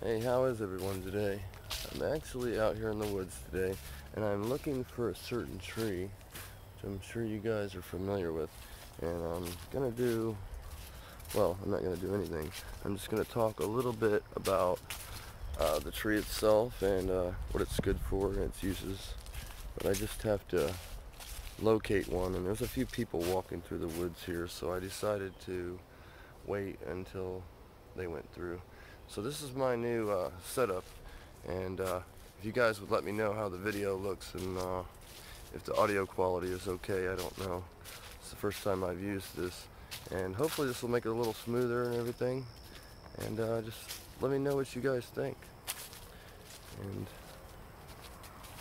Hey, how is everyone today? I'm actually out here in the woods today, and I'm looking for a certain tree, which I'm sure you guys are familiar with. And I'm not gonna do anything. I'm just gonna talk a little bit about the tree itself and what it's good for and its uses. But I just have to locate one, and there's a few people walking through the woods here, so I decided to wait until they went through. So this is my new setup, and if you guys would let me know how the video looks and if the audio quality is okay. I don't know. It's the first time I've used this, and hopefully this will make it a little smoother and everything, and just let me know what you guys think, and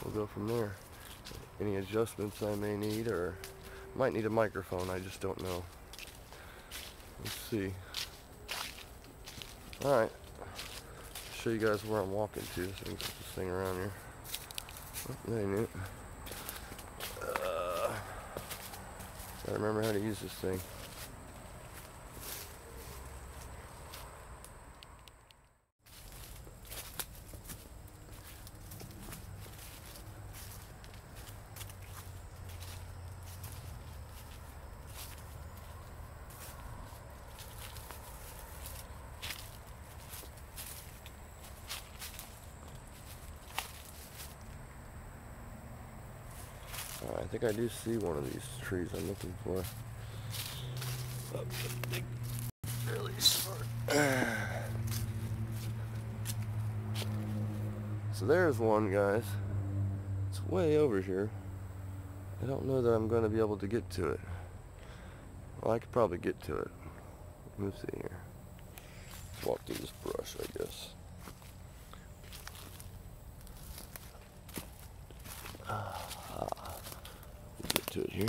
we'll go from there. Any adjustments I may need, or might need a microphone, I just don't know. Let's see. Alright, show you guys where I'm walking to, so I can put this thing around here. Oh, that ain't it. Gotta remember how to use this thing. I think I do see one of these trees I'm looking for. Oh, big, really short. So there's one, guys. It's way over here. I don't know that I'm going to be able to get to it. Well, I could probably get to it. Let me see here. Let's walk through this brush, I guess. Get to it here.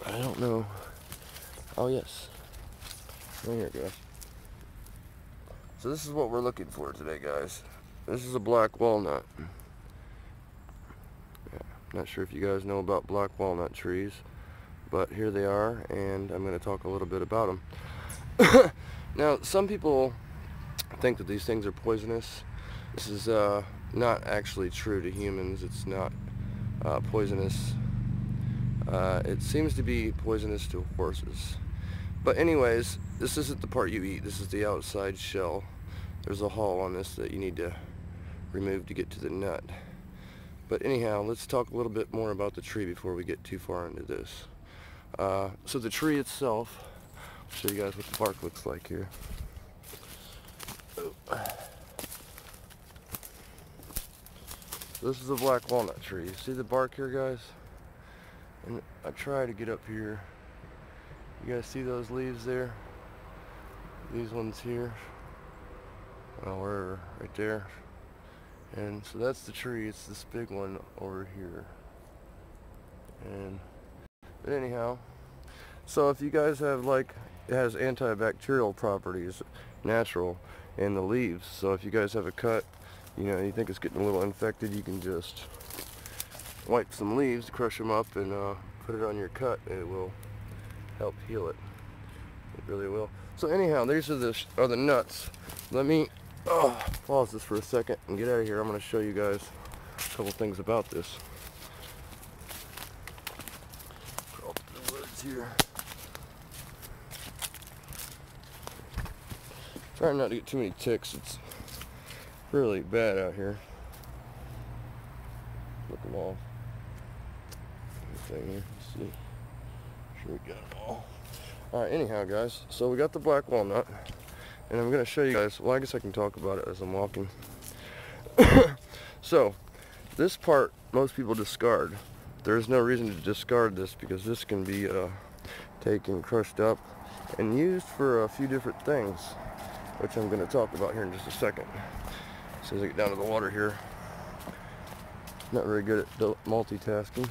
I don't know. Oh yes. Right here, guys. So this is what we're looking for today, guys. This is a black walnut. Yeah, not sure if you guys know about black walnut trees, but here they are, and I'm going to talk a little bit about them. Now, some people think that these things are poisonous. This is not actually true to humans. It's not poisonous. It seems to be poisonous to horses. But anyways, this isn't the part you eat. This is the outside shell. There's a hull on this that you need to remove to get to the nut. But anyhow, let's talk a little bit more about the tree before we get too far into this. So the tree itself, I'll show you guys what the bark looks like here. This is a black walnut tree. You see the bark here, guys? And I try to get up here. You guys see those leaves there? These ones here. Wherever, right there. And so that's the tree. It's this big one over here. But anyhow, so if you guys have, like, it has antibacterial properties, natural, in the leaves. So if you guys have a cut, you think it's getting a little infected, you can just wipe some leaves, crush them up, and put it on your cut. It will help heal it. It really will. So anyhow, these are the nuts. Let me pause this for a second and get out of here. I'm going to show you guys a couple things about this. Crawl through the woods here. Trying not to get too many ticks. It's really bad out here. Look them all. Here. Let's see. Sure we got them all. Alright, anyhow, guys, so we got the black walnut, and I'm going to show you guys. Well, I guess I can talk about it as I'm walking. So this part most people discard. There is no reason to discard this, because this can be taken, crushed up, and used for a few different things, which I'm going to talk about here in just a second. As soon as I get down to the water here. Not very good at multitasking.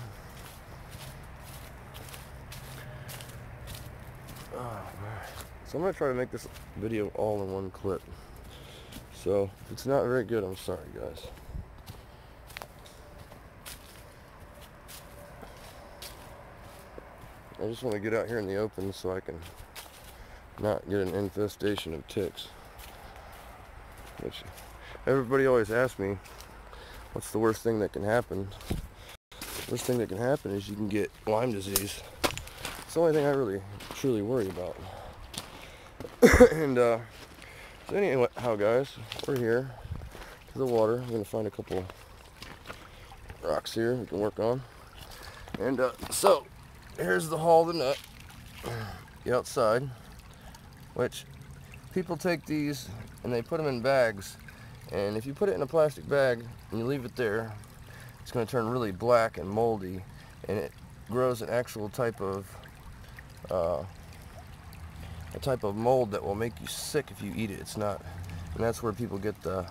Oh, man. So I'm going to try to make this video all in one clip. So if it's not very good, I'm sorry, guys. I just want to get out here in the open so I can not get an infestation of ticks. which everybody always asks me, what's the worst thing that can happen? The worst thing that can happen is you can get Lyme disease. It's the only thing I really truly worry about. And so anyhow, guys, we're here to the water. I'm gonna find a couple rocks here we can work on. And so here's the hull of the nut, the outside, which people take these and they put them in bags, and if you put it in a plastic bag and you leave it there, it's going to turn really black and moldy, and it grows an actual type of mold that will make you sick if you eat it. It's not, and that's where people get the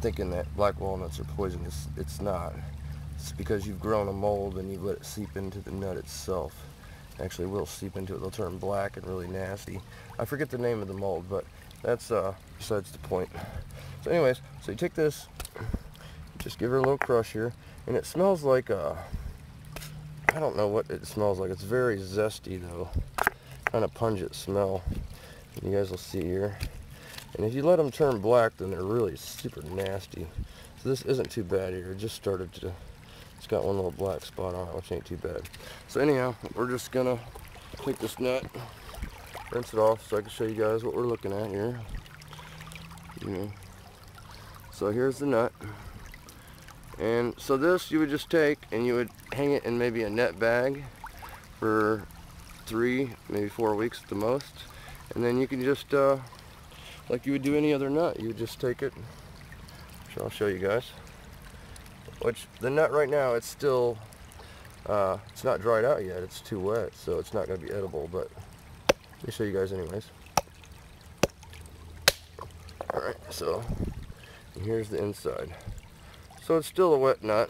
thinking that black walnuts are poisonous. It's not. It's because you've grown a mold and you've let it seep into the nut itself. Actually, will seep into it. They'll turn black and really nasty. I forget the name of the mold, but that's besides the point. So anyways, so you take this, just give her a little crush here, and it smells like I don't know what it smells like. It's very zesty though, kind of pungent smell. And you guys will see here. And if you let them turn black, then they're really super nasty. So this isn't too bad here. It just started to, it's got one little black spot on it, which ain't too bad. So anyhow, we're just gonna take this nut, rinse it off so I can show you guys what we're looking at here. So here's the nut. And so this you would just take and you would hang it in maybe a net bag for 3, maybe 4 weeks at the most. And then you can just, like you would do any other nut, you would just take it. So I'll show you guys. Which the nut right now, it's still, it's not dried out yet. It's too wet, so it's not going to be edible. But let me show you guys anyways. All right, so here's the inside. So it's still a wet nut,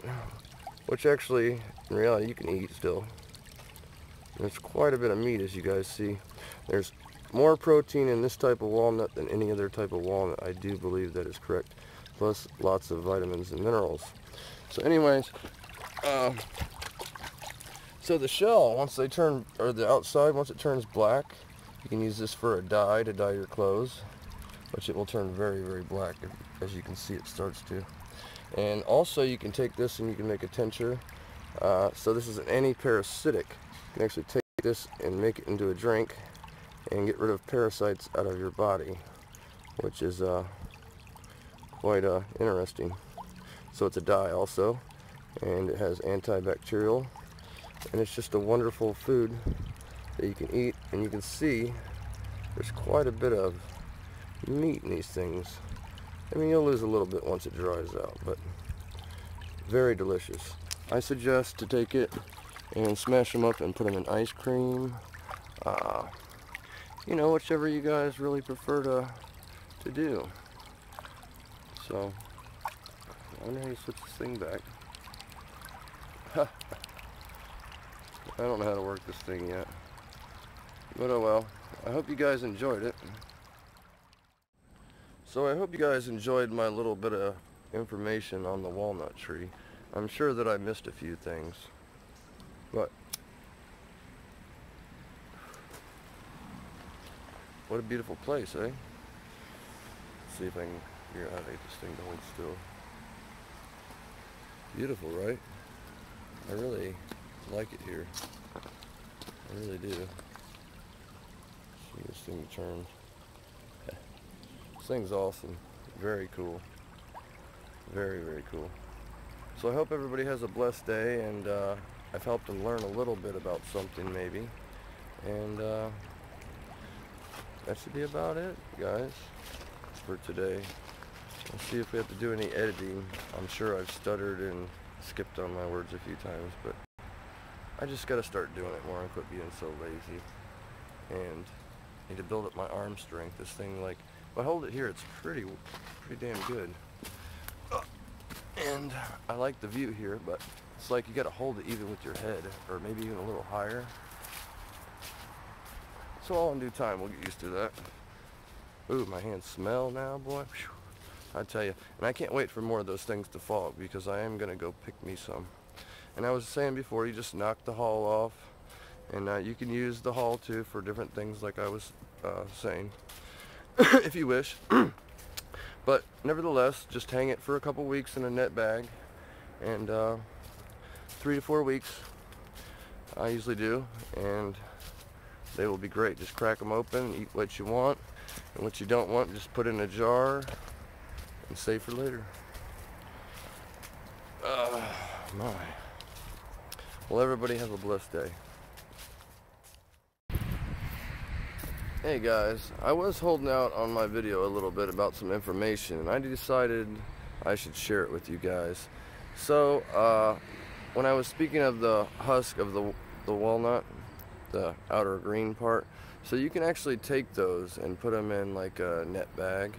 which actually, in reality, you can eat still. There's quite a bit of meat, as you guys see. There's more protein in this type of walnut than any other type of walnut. I do believe that is correct. Plus lots of vitamins and minerals. So anyways, so the shell, once they turn, or the outside, once it turns black, you can use this for a dye to dye your clothes, which it will turn very, very black. As you can see, it starts to. And also you can take this and you can make a tincture. So this is an anti-parasitic. You can actually take this and make it into a drink and get rid of parasites out of your body, which is quite interesting. So it's a dye also, and it has antibacterial, and it's just a wonderful food that you can eat. And you can see there's quite a bit of meat in these things. I mean, you'll lose a little bit once it dries out, but very delicious. I suggest to take it and smash them up and put them in ice cream. You know, whichever you guys really prefer to do. So, I wonder how you switch this thing back. I don't know how to work this thing yet. But oh well. I hope you guys enjoyed it. So I hope you guys enjoyed my little bit of information on the walnut tree. I'm sure that I missed a few things. But what a beautiful place, eh? Let's see if I can figure out how to get this thing to hold still. Beautiful, right? I really like it here. I really do. See this thing turn. This thing's awesome. Very cool. Very, very cool. So I hope everybody has a blessed day, and I've helped them learn a little bit about something maybe. And that should be about it, guys, for today. Let's see if we have to do any editing. I'm sure I've stuttered and skipped on my words a few times, but I just got to start doing it more and quit being so lazy. And need to build up my arm strength. This thing, like, if I hold it here, it's pretty damn good. And I like the view here, but it's like you got to hold it even with your head, or maybe even a little higher. So all in due time, we'll get used to that. Ooh, my hands smell now, boy. Whew. I tell you, and I can't wait for more of those things to fall, because I am gonna go pick me some. And I was saying before, you just knock the hull off, and you can use the hull too for different things, like I was saying, if you wish. But nevertheless, just hang it for a couple weeks in a net bag, and 3 to 4 weeks I usually do, and they will be great. Just crack them open, eat what you want, and what you don't want, just put in a jar and save for later. My. Well, everybody have a blessed day. Hey guys, I was holding out on my video a little bit about some information, and I decided I should share it with you guys. So, when I was speaking of the husk of the walnut, the outer green part, so you can actually take those and put them in like a net bag,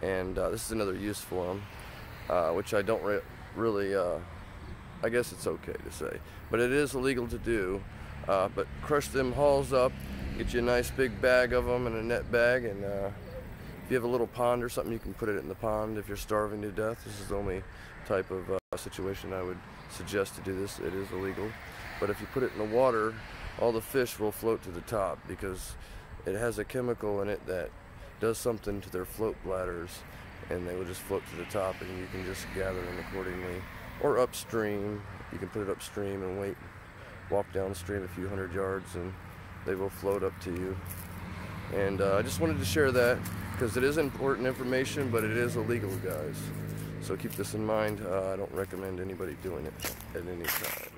and this is another use for them, which I don't really, I guess it's okay to say, but it is illegal to do. But crush them hulls up, get you a nice big bag of them in a net bag, and if you have a little pond or something, you can put it in the pond if you're starving to death. This is the only type of situation I would suggest to do this. It is illegal, but if you put it in the water, all the fish will float to the top because it has a chemical in it that does something to their float bladders, and they will just float to the top, and you can just gather them accordingly. Or upstream, you can put it upstream and walk downstream a few hundred yards, and they will float up to you. And I just wanted to share that because it is important information, but it is illegal, guys. So keep this in mind. I don't recommend anybody doing it at any time.